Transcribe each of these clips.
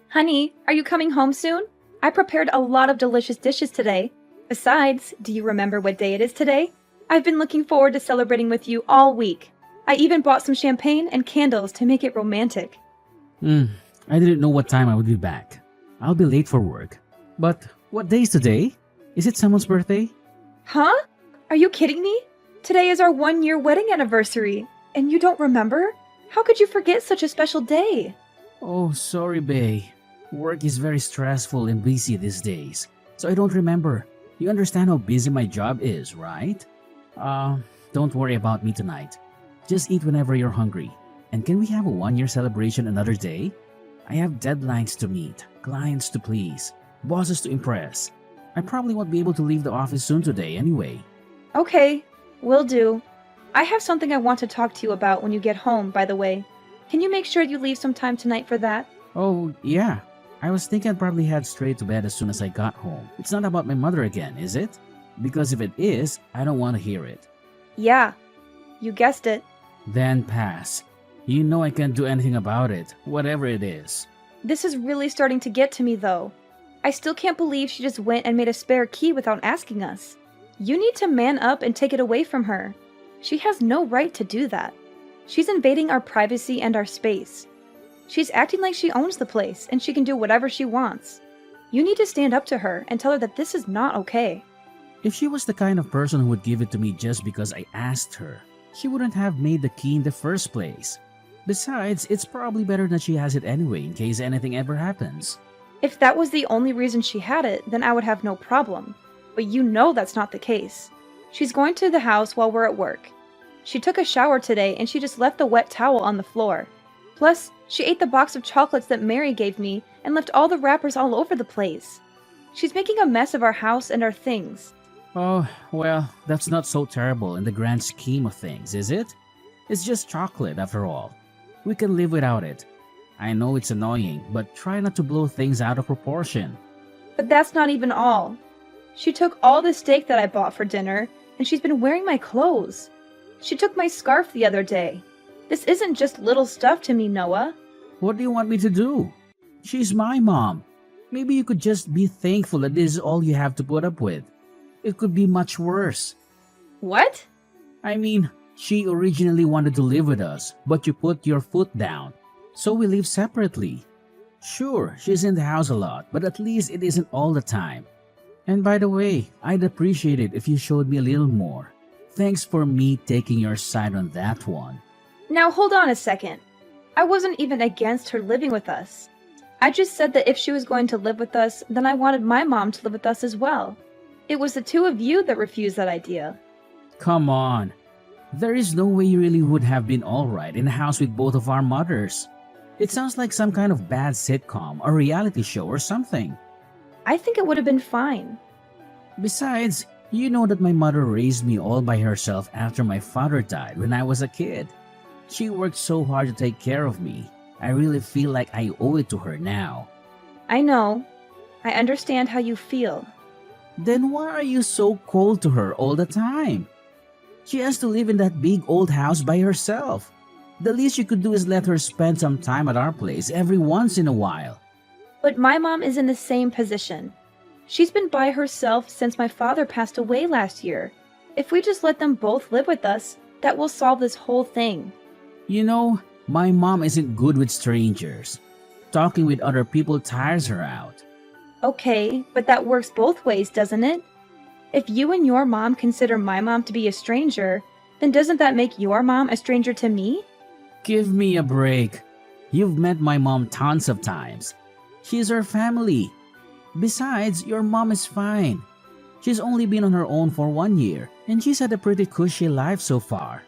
Honey, are you coming home soon? I prepared a lot of delicious dishes today. Besides, do you remember what day it is today? I've been looking forward to celebrating with you all week. I even bought some champagne and candles to make it romantic. Hmm, I didn't know what time I would be back. I'll be late for work. But what day is today? Is it someone's birthday? Huh? Are you kidding me? Today is our 1-year wedding anniversary, and you don't remember? How could you forget such a special day? Oh, sorry, Bay. Work is very stressful and busy these days, so I don't remember. You understand how busy my job is, right? Don't worry about me tonight. Just eat whenever you're hungry. And can we have a 1-year celebration another day? I have deadlines to meet, clients to please, bosses to impress. I probably won't be able to leave the office soon today anyway. Okay, will do. I have something I want to talk to you about when you get home, by the way. Can you make sure you leave some time tonight for that? Oh, yeah. I was thinking I'd probably head straight to bed as soon as I got home. It's not about my mother again, is it? Because if it is, I don't want to hear it. Yeah, you guessed it. Then pass. You know I can't do anything about it, whatever it is. This is really starting to get to me, though. I still can't believe she just went and made a spare key without asking us. You need to man up and take it away from her. She has no right to do that. She's invading our privacy and our space. She's acting like she owns the place and she can do whatever she wants. You need to stand up to her and tell her that this is not okay. If she was the kind of person who would give it to me just because I asked her, she wouldn't have made the key in the first place. Besides, it's probably better that she has it anyway in case anything ever happens. If that was the only reason she had it, then I would have no problem. But you know that's not the case. She's going to the house while we're at work. She took a shower today and she just left the wet towel on the floor. Plus, she ate the box of chocolates that Mary gave me and left all the wrappers all over the place. She's making a mess of our house and our things. Oh, well, that's not so terrible in the grand scheme of things, is it? It's just chocolate after all. We can live without it. I know it's annoying, but try not to blow things out of proportion. But that's not even all. She took all the steak that I bought for dinner, and she's been wearing my clothes. She took my scarf the other day. This isn't just little stuff to me, Noah. What do you want me to do? She's my mom. Maybe you could just be thankful that this is all you have to put up with. It could be much worse. What? I mean, she originally wanted to live with us, but you put your foot down. So we live separately. Sure, she's in the house a lot, but at least it isn't all the time. And by the way, I'd appreciate it if you showed me a little more. Thanks for me taking your side on that one. Now hold on a second. I wasn't even against her living with us. I just said that if she was going to live with us, then I wanted my mom to live with us as well. It was the two of you that refused that idea. Come on. There is no way you really would have been alright in a house with both of our mothers. It sounds like some kind of bad sitcom or reality show or something. I think it would have been fine. Besides, you know that my mother raised me all by herself after my father died when I was a kid. She worked so hard to take care of me. I really feel like I owe it to her now. I know. I understand how you feel. Then why are you so cold to her all the time? She has to live in that big old house by herself. The least you could do is let her spend some time at our place every once in a while. But my mom is in the same position. She's been by herself since my father passed away last year. If we just let them both live with us, that will solve this whole thing. You know, my mom isn't good with strangers. Talking with other people tires her out. Okay, but that works both ways, doesn't it? If you and your mom consider my mom to be a stranger, then doesn't that make your mom a stranger to me? Give me a break. You've met my mom tons of times. She's our family. Besides, your mom is fine. She's only been on her own for 1 year, and she's had a pretty cushy life so far.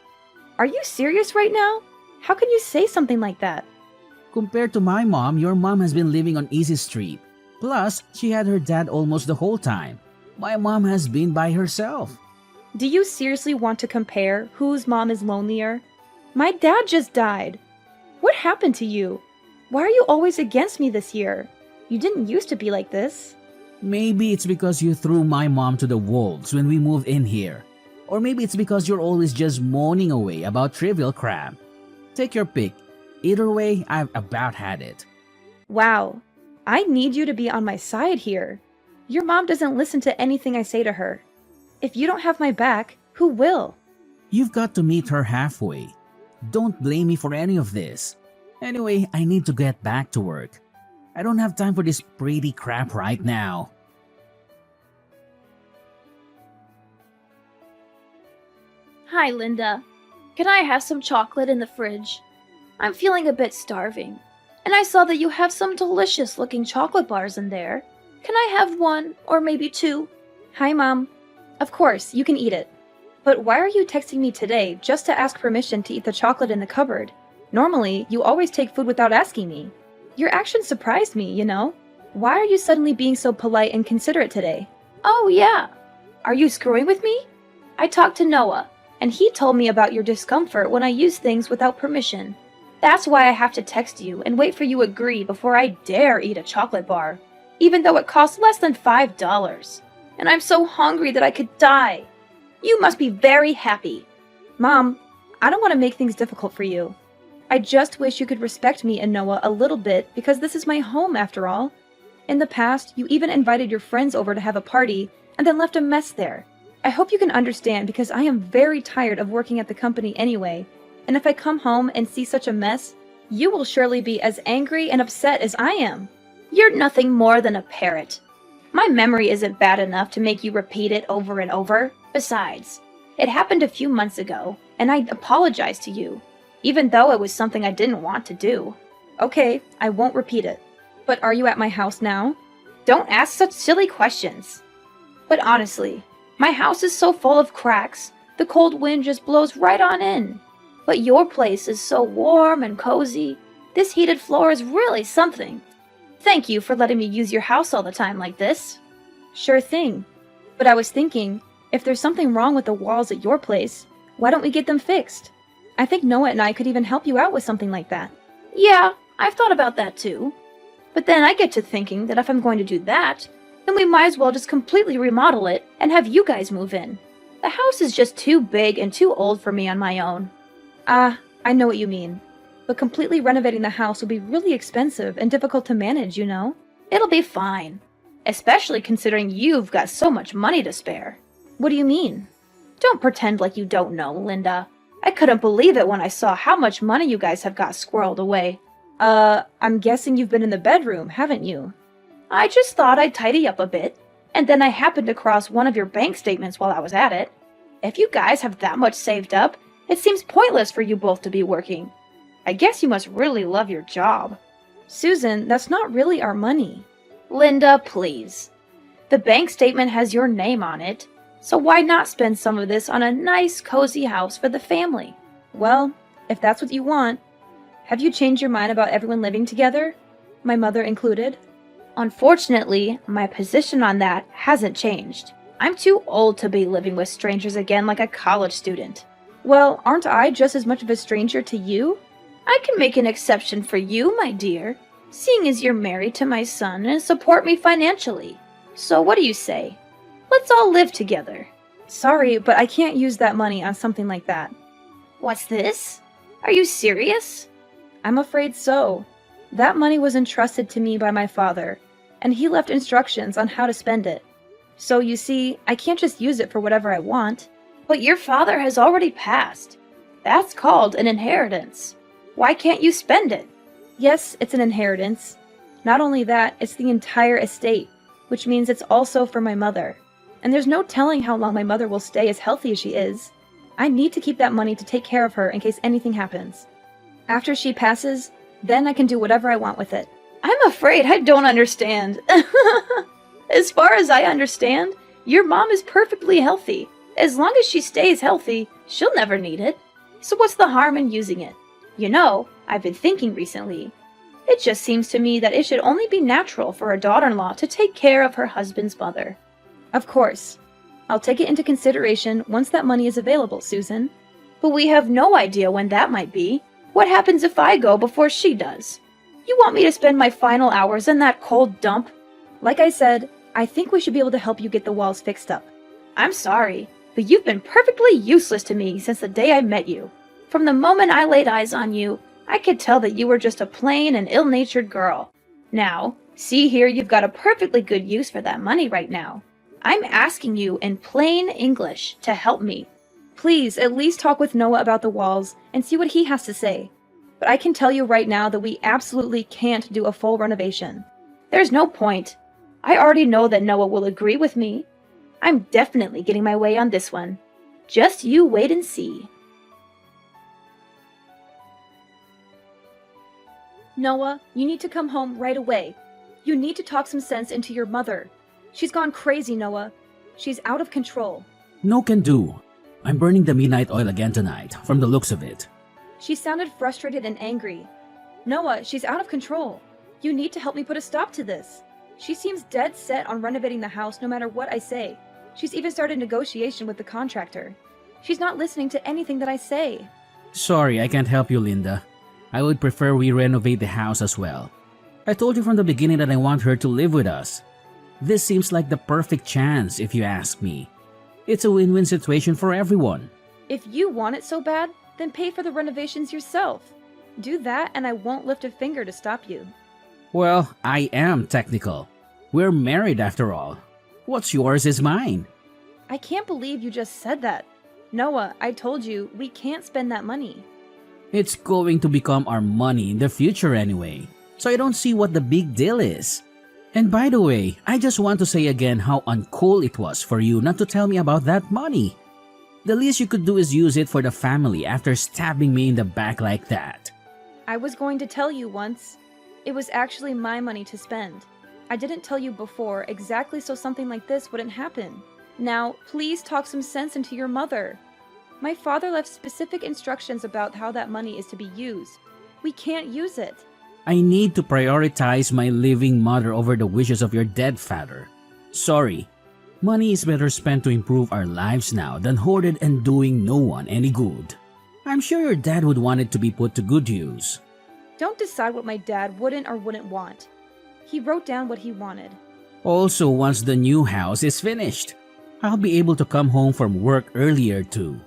Are you serious right now? How can you say something like that? Compared to my mom, your mom has been living on Easy Street. Plus, she had her dad almost the whole time. My mom has been by herself. Do you seriously want to compare whose mom is lonelier? My dad just died. What happened to you? Why are you always against me this year? You didn't used to be like this. Maybe it's because you threw my mom to the wolves when we moved in here. Or maybe it's because you're always just moaning away about trivial crap. Take your pick. Either way, I've about had it. Wow. I need you to be on my side here. Your mom doesn't listen to anything I say to her. If you don't have my back, who will? You've got to meet her halfway. Don't blame me for any of this. Anyway, I need to get back to work. I don't have time for this pretty crap right now. Hi, Linda. Can I have some chocolate in the fridge? I'm feeling a bit starving, and I saw that you have some delicious-looking chocolate bars in there. Can I have one, or maybe two? Hi, Mom. Of course, you can eat it. But why are you texting me today just to ask permission to eat the chocolate in the cupboard? Normally, you always take food without asking me. Your actions surprised me, you know? Why are you suddenly being so polite and considerate today? Oh, yeah. Are you screwing with me? I talked to Noah, and he told me about your discomfort when I use things without permission. That's why I have to text you and wait for you to agree before I dare eat a chocolate bar, even though it costs less than $5. And I'm so hungry that I could die. You must be very happy. Mom, I don't want to make things difficult for you. I just wish you could respect me and Noah a little bit because this is my home after all. In the past, you even invited your friends over to have a party and then left a mess there. I hope you can understand because I am very tired of working at the company anyway, and if I come home and see such a mess, you will surely be as angry and upset as I am. You're nothing more than a parrot. My memory isn't bad enough to make you repeat it over and over. Besides, it happened a few months ago, and I apologized to you, even though it was something I didn't want to do. Okay, I won't repeat it. But are you at my house now? Don't ask such silly questions. But honestly, my house is so full of cracks, the cold wind just blows right on in. But your place is so warm and cozy. This heated floor is really something. Thank you for letting me use your house all the time like this. Sure thing. But I was thinking, if there's something wrong with the walls at your place, why don't we get them fixed? I think Noah and I could even help you out with something like that. Yeah, I've thought about that too. But then I get to thinking that if I'm going to do that, then we might as well just completely remodel it and have you guys move in. The house is just too big and too old for me on my own. I know what you mean. But completely renovating the house will be really expensive and difficult to manage, you know? It'll be fine. Especially considering you've got so much money to spare. What do you mean? Don't pretend like you don't know, Linda. I couldn't believe it when I saw how much money you guys have got squirreled away. I'm guessing you've been in the bedroom, haven't you? I just thought I'd tidy up a bit, and then I happened across one of your bank statements while I was at it. If you guys have that much saved up, it seems pointless for you both to be working. I guess you must really love your job. Susan, that's not really our money. Linda, please. The bank statement has your name on it, so why not spend some of this on a nice, cozy house for the family? Well, if that's what you want. Have you changed your mind about everyone living together? My mother included? Unfortunately, my position on that hasn't changed. I'm too old to be living with strangers again like a college student. Well, aren't I just as much of a stranger to you? I can make an exception for you, my dear, seeing as you're married to my son and support me financially. So what do you say? Let's all live together. Sorry, but I can't use that money on something like that. What's this? Are you serious? I'm afraid so. That money was entrusted to me by my father, and he left instructions on how to spend it. So you see, I can't just use it for whatever I want. But your father has already passed. That's called an inheritance. Why can't you spend it? Yes, it's an inheritance. Not only that, it's the entire estate, which means it's also for my mother. And there's no telling how long my mother will stay as healthy as she is. I need to keep that money to take care of her in case anything happens. After she passes, then I can do whatever I want with it. I'm afraid I don't understand. As far as I understand, your mom is perfectly healthy. As long as she stays healthy, she'll never need it. So what's the harm in using it? You know, I've been thinking recently. It just seems to me that it should only be natural for a daughter-in-law to take care of her husband's mother. Of course. I'll take it into consideration once that money is available, Susan. But we have no idea when that might be. What happens if I go before she does? You want me to spend my final hours in that cold dump? Like I said, I think we should be able to help you get the walls fixed up. I'm sorry, but you've been perfectly useless to me since the day I met you. From the moment I laid eyes on you, I could tell that you were just a plain and ill-natured girl. Now, See here, you've got a perfectly good use for that money right now. I'm asking you in plain English to help me. Please, at least talk with Noah about the walls and see what he has to say. But I can tell you right now that we absolutely can't do a full renovation. There's no point. I already know that Noah will agree with me. I'm definitely getting my way on this one. Just you wait and see. Noah, you need to come home right away. You need to talk some sense into your mother. She's gone crazy, Noah. She's out of control. No can do. I'm burning the midnight oil again tonight, from the looks of it. She sounded frustrated and angry. Noah, she's out of control. You need to help me put a stop to this. She seems dead set on renovating the house no matter what I say. She's even started negotiation with the contractor. She's not listening to anything that I say. Sorry, I can't help you, Linda. I would prefer we renovate the house as well. I told you from the beginning that I want her to live with us. This seems like the perfect chance, if you ask me. It's a win-win situation for everyone. If you want it so bad, then pay for the renovations yourself. Do that and I won't lift a finger to stop you. Well, I am technical. We're married after all. What's yours is mine. I can't believe you just said that. Noah, I told you, we can't spend that money. It's going to become our money in the future anyway, so I don't see what the big deal is. And by the way, I just want to say again how uncool it was for you not to tell me about that money. The least you could do is use it for the family after stabbing me in the back like that. I was going to tell you once. It was actually my money to spend. I didn't tell you before exactly so something like this wouldn't happen. Now, please talk some sense into your mother. My father left specific instructions about how that money is to be used. We can't use it. I need to prioritize my living mother over the wishes of your dead father. Sorry. Money is better spent to improve our lives now than hoarded and doing no one any good. I'm sure your dad would want it to be put to good use. Don't decide what my dad wouldn't or wouldn't want. He wrote down what he wanted. Also, once the new house is finished, I'll be able to come home from work earlier too.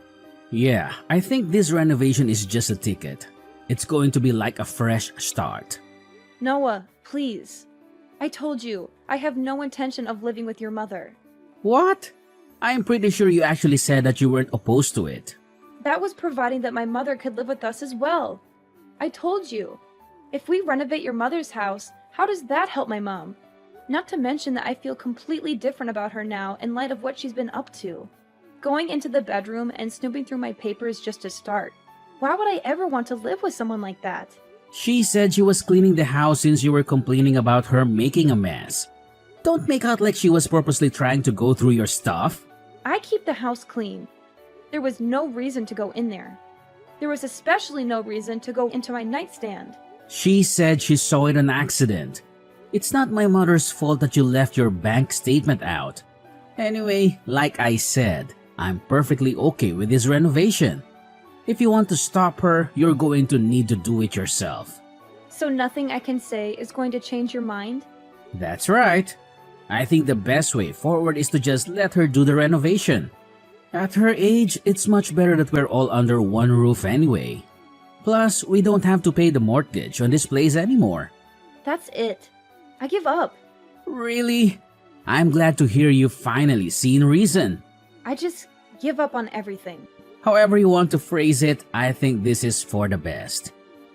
Yeah, I think this renovation is just a ticket. It's going to be like a fresh start. Noah, please. I told you, I have no intention of living with your mother. What? I'm pretty sure you actually said that you weren't opposed to it. That was providing that my mother could live with us as well. I told you. If we renovate your mother's house, how does that help my mom? Not to mention that I feel completely different about her now in light of what she's been up to. Going into the bedroom and snooping through my papers just to start. Why would I ever want to live with someone like that? She said she was cleaning the house since you were complaining about her making a mess. Don't make out like she was purposely trying to go through your stuff. I keep the house clean. There was no reason to go in there. There was especially no reason to go into my nightstand. She said she saw it on accident. It's not my mother's fault that you left your bank statement out. Anyway, like I said, I'm perfectly okay with this renovation. If you want to stop her, you're going to need to do it yourself. So nothing I can say is going to change your mind? That's right. I think the best way forward is to just let her do the renovation. At her age, it's much better that we're all under one roof anyway. Plus, we don't have to pay the mortgage on this place anymore. That's it. I give up. Really? I'm glad to hear you finally seen reason. I just give up on everything. However you want to phrase it, I think this is for the best.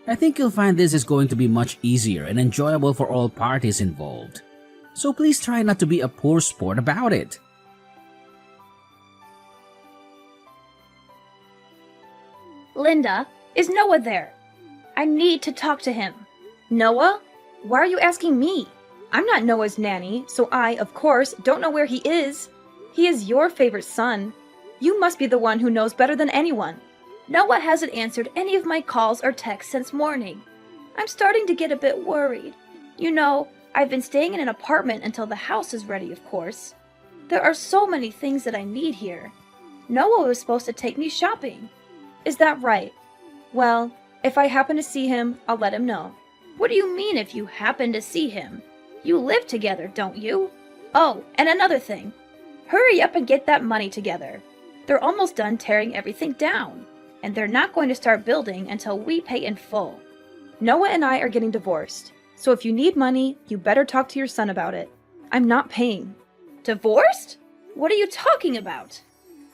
I think you'll find this is going to be much easier and enjoyable for all parties involved. So please try not to be a poor sport about it. Linda, is Noah there? I need to talk to him. Noah? Why are you asking me? I'm not Noah's nanny, so I, of course, don't know where he is. He is your favorite son. You must be the one who knows better than anyone. Noah hasn't answered any of my calls or texts since morning. I'm starting to get a bit worried. You know, I've been staying in an apartment until the house is ready, of course. There are so many things that I need here. Noah was supposed to take me shopping. Is that right? Well, if I happen to see him, I'll let him know. What do you mean if you happen to see him? You live together, don't you? Oh, and another thing. Hurry up and get that money together. They're almost done tearing everything down, and they're not going to start building until we pay in full. Noah and I are getting divorced. So if you need money, you better talk to your son about it. I'm not paying. Divorced? What are you talking about?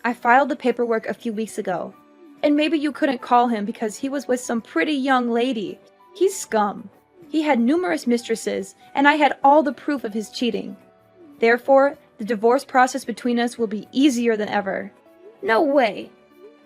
I filed the paperwork a few weeks ago. And maybe you couldn't call him because he was with some pretty young lady. He's scum. He had numerous mistresses, and I had all the proof of his cheating. Therefore, the divorce process between us will be easier than ever. No way.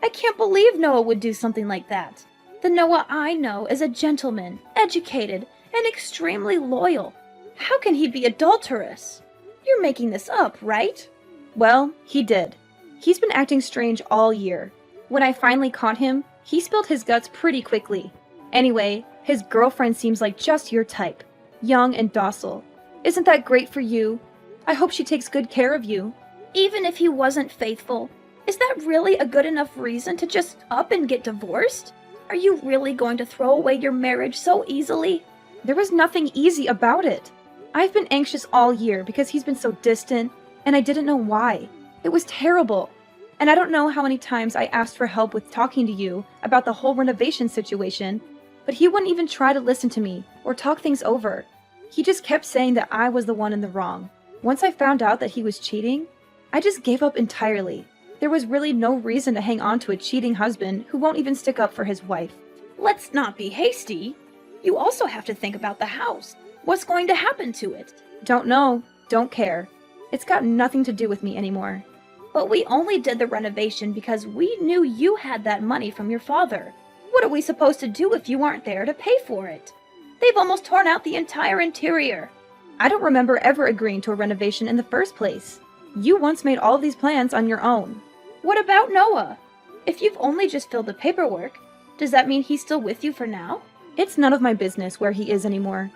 I can't believe Noah would do something like that. The Noah I know is a gentleman, educated, and extremely loyal. How can he be adulterous? You're making this up, right? Well, he did. He's been acting strange all year. When I finally caught him, he spilled his guts pretty quickly. Anyway, his girlfriend seems like just your type. Young and docile. Isn't that great for you? I hope she takes good care of you. Even if he wasn't faithful, is that really a good enough reason to just up and get divorced? Are you really going to throw away your marriage so easily? There was nothing easy about it. I've been anxious all year because he's been so distant, and I didn't know why. It was terrible. And I don't know how many times I asked for help with talking to you about the whole renovation situation, but he wouldn't even try to listen to me or talk things over. He just kept saying that I was the one in the wrong. Once I found out that he was cheating, I just gave up entirely. There was really no reason to hang on to a cheating husband who won't even stick up for his wife. Let's not be hasty. You also have to think about the house. What's going to happen to it? Don't know. Don't care. It's got nothing to do with me anymore. But we only did the renovation because we knew you had that money from your father. What are we supposed to do if you aren't there to pay for it? They've almost torn out the entire interior. I don't remember ever agreeing to a renovation in the first place. You once made all of these plans on your own. What about Noah? If you've only just filled the paperwork, does that mean he's still with you for now? It's none of my business where he is anymore.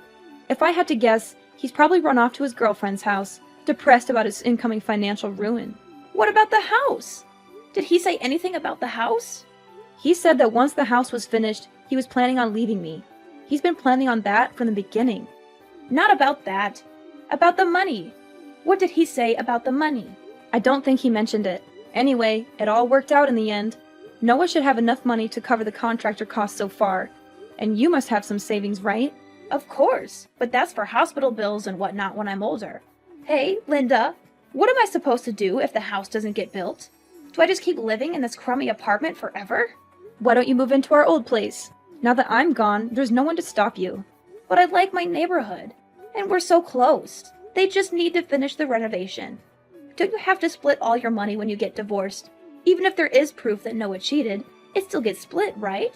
If I had to guess, he's probably run off to his girlfriend's house, depressed about his incoming financial ruin. What about the house? Did he say anything about the house? He said that once the house was finished, he was planning on leaving me. He's been planning on that from the beginning. Not about that. About the money. What did he say about the money? I don't think he mentioned it. Anyway, it all worked out in the end. Noah should have enough money to cover the contractor costs so far. And you must have some savings, right? Of course, but that's for hospital bills and whatnot when I'm older. Hey, Linda, what am I supposed to do if the house doesn't get built? Do I just keep living in this crummy apartment forever? Why don't you move into our old place? Now that I'm gone, there's no one to stop you. But I like my neighborhood. And we're so close. They just need to finish the renovation. Don't you have to split all your money when you get divorced? Even if there is proof that Noah cheated, it still gets split, right?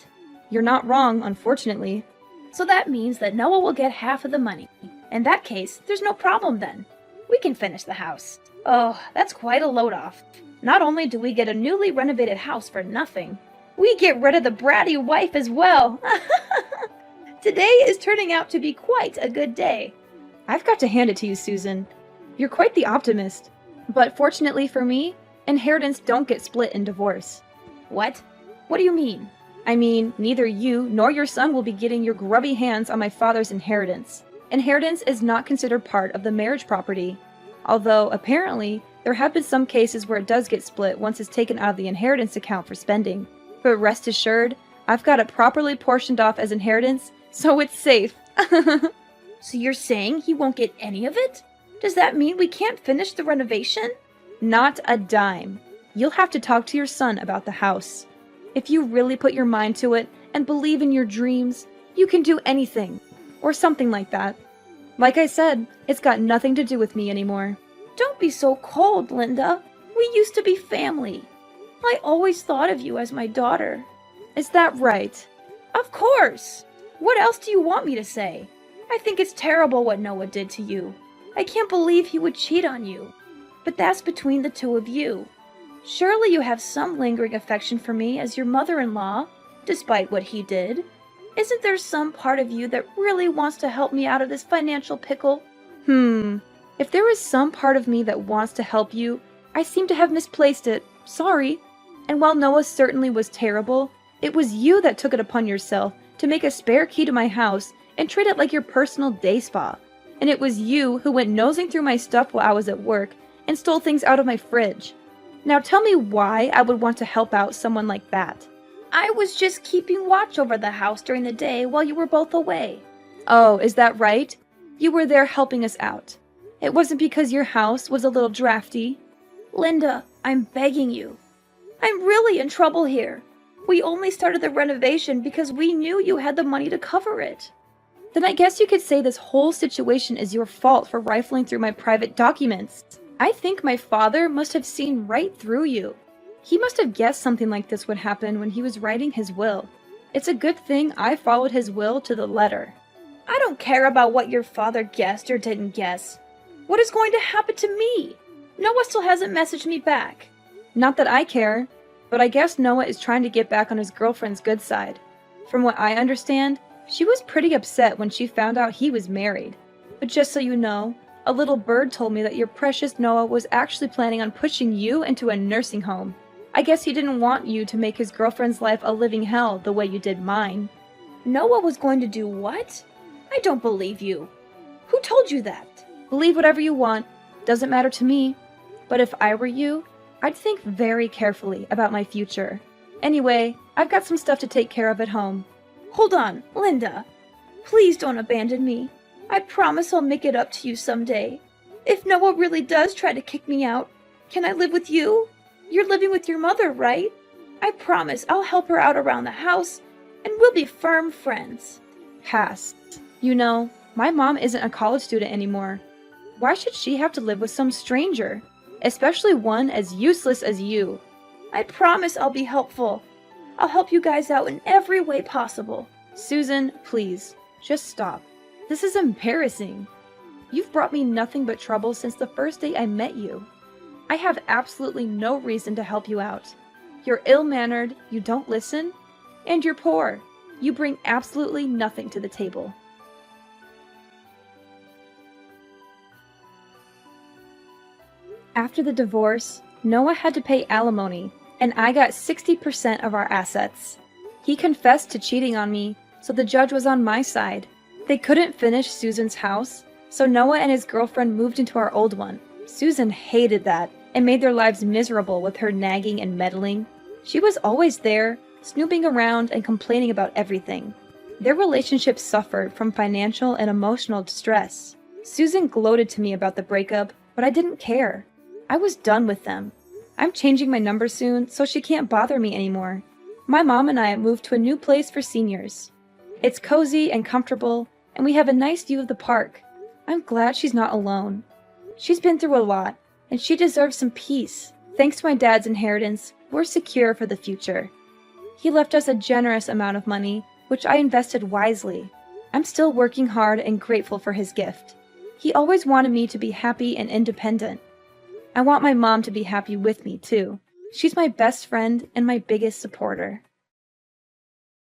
You're not wrong, unfortunately. So that means that Noah will get half of the money. In that case, there's no problem then. We can finish the house. Oh, that's quite a load off. Not only do we get a newly renovated house for nothing, we get rid of the bratty wife as well. Today is turning out to be quite a good day. I've got to hand it to you, Susan. You're quite the optimist. But fortunately for me, inheritance don't get split in divorce. What? What do you mean? I mean, neither you nor your son will be getting your grubby hands on my father's inheritance. Inheritance is not considered part of the marriage property. Although, apparently, there have been some cases where it does get split once it's taken out of the inheritance account for spending. But rest assured, I've got it properly portioned off as inheritance, so it's safe. So you're saying he won't get any of it? Does that mean we can't finish the renovation? Not a dime. You'll have to talk to your son about the house. If you really put your mind to it and believe in your dreams, you can do anything. Or something like that. Like I said, it's got nothing to do with me anymore. Don't be so cold, Linda. We used to be family. I always thought of you as my daughter. Is that right? Of course! What else do you want me to say? I think it's terrible what Noah did to you. I can't believe he would cheat on you. But that's between the two of you. Surely you have some lingering affection for me as your mother-in-law, despite what he did. Isn't there some part of you that really wants to help me out of this financial pickle? If there is some part of me that wants to help you, I seem to have misplaced it. Sorry. And while Noah certainly was terrible, it was you that took it upon yourself to make a spare key to my house and treat it like your personal day spa. And it was you who went nosing through my stuff while I was at work and stole things out of my fridge. Now tell me why I would want to help out someone like that. I was just keeping watch over the house during the day while you were both away. Oh, is that right? You were there helping us out. It wasn't because your house was a little drafty. Linda, I'm begging you. I'm really in trouble here. We only started the renovation because we knew you had the money to cover it. Then I guess you could say this whole situation is your fault for rifling through my private documents. I think my father must have seen right through you. He must have guessed something like this would happen when he was writing his will. It's a good thing I followed his will to the letter. I don't care about what your father guessed or didn't guess. What is going to happen to me? Noah still hasn't messaged me back. Not that I care, but I guess Noah is trying to get back on his girlfriend's good side. From what I understand, she was pretty upset when she found out he was married. But just so you know, a little bird told me that your precious Noah was actually planning on pushing you into a nursing home. I guess he didn't want you to make his girlfriend's life a living hell the way you did mine. Noah was going to do what? I don't believe you. Who told you that? Believe whatever you want. Doesn't matter to me. But if I were you, I'd think very carefully about my future. Anyway, I've got some stuff to take care of at home. Hold on, Linda. Please don't abandon me. I promise I'll make it up to you someday. If Noah really does try to kick me out, can I live with you? You're living with your mother, right? I promise I'll help her out around the house, and we'll be firm friends. Pass. You know, my mom isn't a college student anymore. Why should she have to live with some stranger? Especially one as useless as you. I promise I'll be helpful. I'll help you guys out in every way possible. Susan, please, just stop. This is embarrassing. You've brought me nothing but trouble since the first day I met you. I have absolutely no reason to help you out. You're ill-mannered, you don't listen, and you're poor. You bring absolutely nothing to the table. After the divorce, Noah had to pay alimony, and I got 60% of our assets. He confessed to cheating on me, so the judge was on my side. They couldn't finish Susan's house, so Noah and his girlfriend moved into our old one. Susan hated that and made their lives miserable with her nagging and meddling. She was always there, snooping around and complaining about everything. Their relationship suffered from financial and emotional distress. Susan gloated to me about the breakup, but I didn't care. I was done with them. I'm changing my number soon, so she can't bother me anymore. My mom and I moved to a new place for seniors. It's cozy and comfortable, and we have a nice view of the park. I'm glad she's not alone. She's been through a lot, and she deserves some peace. Thanks to my dad's inheritance, we're secure for the future. He left us a generous amount of money, which I invested wisely. I'm still working hard and grateful for his gift. He always wanted me to be happy and independent. I want my mom to be happy with me, too. She's my best friend and my biggest supporter.